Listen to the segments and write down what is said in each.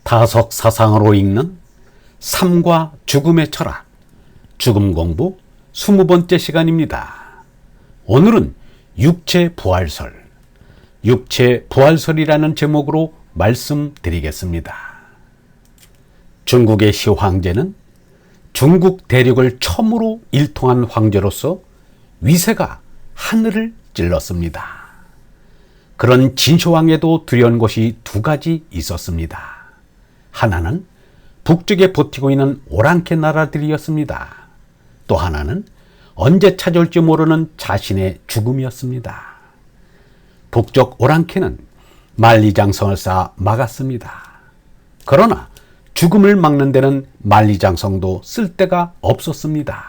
다석 사상으로 읽는 삶과 죽음의 철학, 죽음 공부 20번째 시간입니다. 오늘은 육체 부활설, 육체 부활설이라는 제목으로 말씀드리겠습니다. 중국의 시 황제는 중국 대륙을 처음으로 일통한 황제로서 위세가 하늘을 찔렀습니다. 그런 진시황에도 두려운 것이 두 가지 있었습니다. 하나는 북쪽에 버티고 있는 오랑캐 나라들이었습니다. 또 하나는 언제 찾아올지 모르는 자신의 죽음이었습니다. 북쪽 오랑캐는 만리장성을 쌓아 막았습니다. 그러나 죽음을 막는 데는 만리장성도 쓸데가 없었습니다.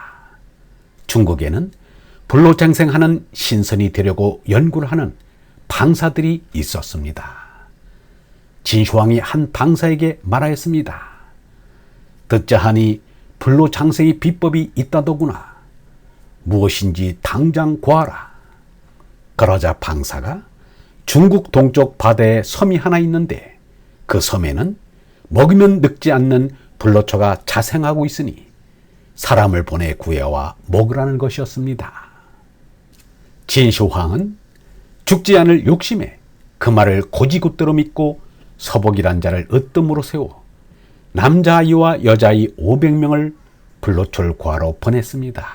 중국에는 불로장생하는 신선이 되려고 연구를 하는 방사들이 있었습니다. 진시황이 한 방사에게 말하였습니다. 듣자 하니 불로장생의 비법이 있다더구나. 무엇인지 당장 구하라. 그러자 방사가 중국 동쪽 바다에 섬이 하나 있는데 그 섬에는 먹으면 늙지 않는 불로초가 자생하고 있으니 사람을 보내 구해와 먹으라는 것이었습니다. 진시황은 죽지 않을 욕심에 그 말을 고지곳대로 믿고 서복이란 자를 으뜸으로 세워 남자아이와 여자아이 500명을 불로초를 구하러 보냈습니다.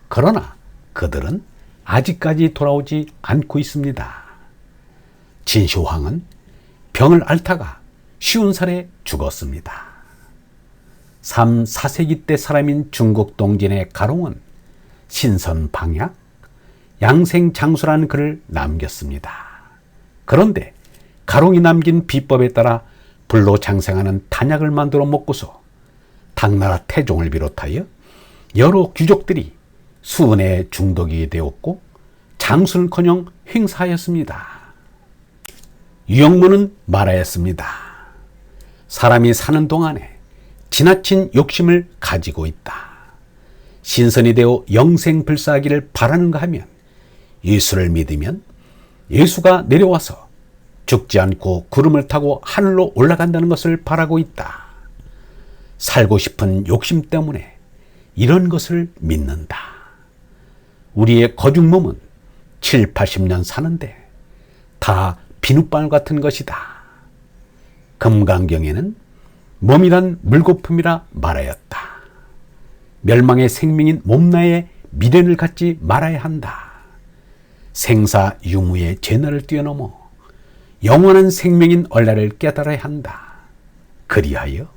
그러나 그들은 아직까지 돌아오지 않고 있습니다. 진시황은 병을 앓다가 50살에 죽었습니다. 3, 4세기 때 사람인 중국 동진의 가롱은 신선방약, 양생장수라는 글을 남겼습니다. 그런데 가롱이 남긴 비법에 따라 불로 장생하는 단약을 만들어 먹고서 당나라 태종을 비롯하여 여러 귀족들이 수은에 중독이 되었고 장수는커녕 횡사하였습니다. 유영문은 말하였습니다. 사람이 사는 동안에 지나친 욕심을 가지고 있다. 신선이 되어 영생불사하기를 바라는가 하면 예수를 믿으면 예수가 내려와서 죽지 않고 구름을 타고 하늘로 올라간다는 것을 바라고 있다. 살고 싶은 욕심 때문에 이런 것을 믿는다. 우리의 거죽 몸은 7, 80년 사는데 다 비눗방울 같은 것이다. 금강경에는 몸이란 물거품이라 말하였다. 멸망의 생명인 몸나에 미련을 갖지 말아야 한다. 생사 유무의 죄나를 뛰어넘어 영원한 생명인 얼라를 깨달아야 한다. 그리하여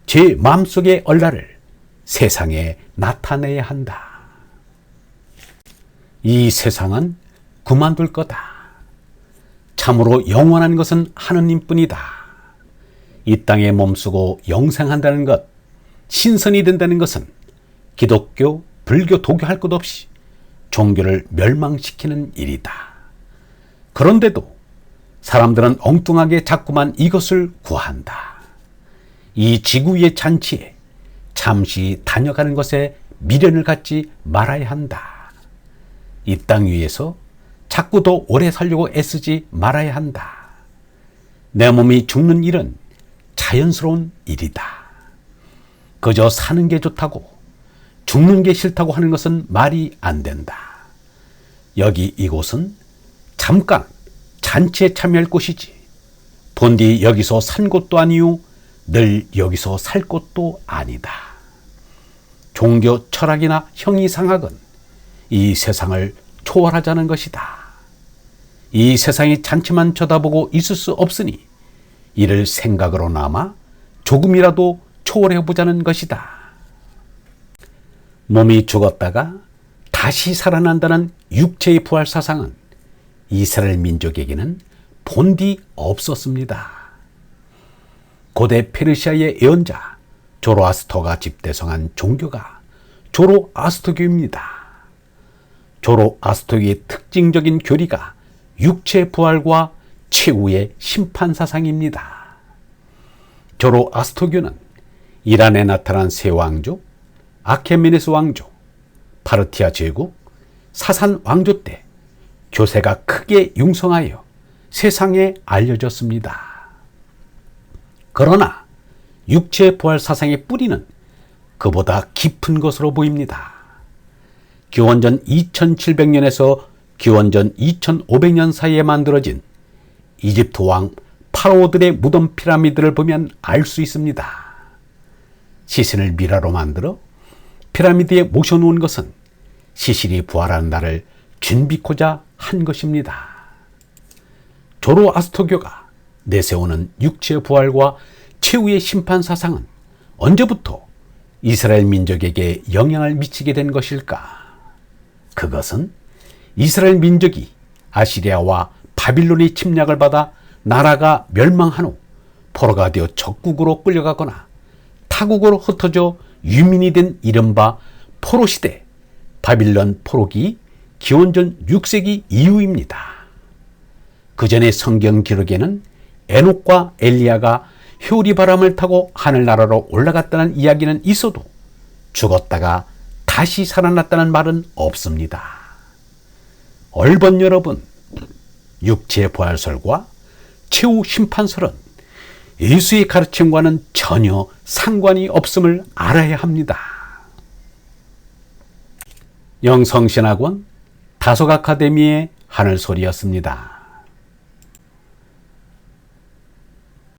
제 마음속의 얼라를 세상에 나타내야 한다. 이 세상은 그만둘 거다. 참으로 영원한 것은 하느님뿐이다. 이 땅에 몸쓰고 영생한다는 것, 신선이 된다는 것은 기독교, 불교, 도교 할 것 없이 종교를 멸망시키는 일이다. 그런데도 사람들은 엉뚱하게 자꾸만 이것을 구한다. 이 지구 위의 잔치에 잠시 다녀가는 것에 미련을 갖지 말아야 한다. 이 땅 위에서 자꾸 더 오래 살려고 애쓰지 말아야 한다. 내 몸이 죽는 일은 자연스러운 일이다. 그저 사는 게 좋다고 죽는 게 싫다고 하는 것은 말이 안 된다. 여기 이곳은 잠깐 잔치에 참여할 곳이지 본디 여기서 산 곳도 아니요 늘 여기서 살 곳도 아니다. 종교 철학이나 형이상학은 이 세상을 초월하자는 것이다. 이 세상이 잔치만 쳐다보고 있을 수 없으니 이를 생각으로 남아 조금이라도 초월해보자는 것이다. 몸이 죽었다가 다시 살아난다는 육체의 부활 사상은 이스라엘 민족에게는 본디 없었습니다. 고대 페르시아의 예언자 조로아스터가 집대성한 종교가 조로아스터교입니다. 조로아스터교의 특징적인 교리가 육체 부활과 최후의 심판 사상입니다. 조로아스터교는 이란에 나타난 세 왕조, 아케메네스 왕조, 파르티아 제국, 사산 왕조 때 교세가 크게 융성하여 세상에 알려졌습니다. 그러나 육체 부활 사상의 뿌리는 그보다 깊은 것으로 보입니다. 기원전 2700년에서 기원전 2500년 사이에 만들어진 이집트 왕 파라오들의 무덤 피라미드를 보면 알 수 있습니다. 시신을 미라로 만들어 피라미드에 모셔놓은 것은 시신이 부활하는 날을 준비코자 한 것입니다. 조로아스터교가 내세우는 육체 부활과 최후의 심판 사상은 언제부터 이스라엘 민족에게 영향을 미치게 된 것일까? 그것은 이스라엘 민족이 아시리아와 바빌론의 침략을 받아 나라가 멸망한 후 포로가 되어 적국으로 끌려가거나 타국으로 흩어져 유민이 된 이른바 포로시대, 바빌론 포로기 기원전 6세기 이후입니다. 그 전의 성경 기록에는 에녹과 엘리야가 효리바람을 타고 하늘나라로 올라갔다는 이야기는 있어도 죽었다가 다시 살아났다는 말은 없습니다. 얼번 여러분, 육체 부활설과 최후 심판설은 예수의 가르침과는 전혀 상관이 없음을 알아야 합니다. 영성신학원 다속 아카데미의 하늘소리였습니다.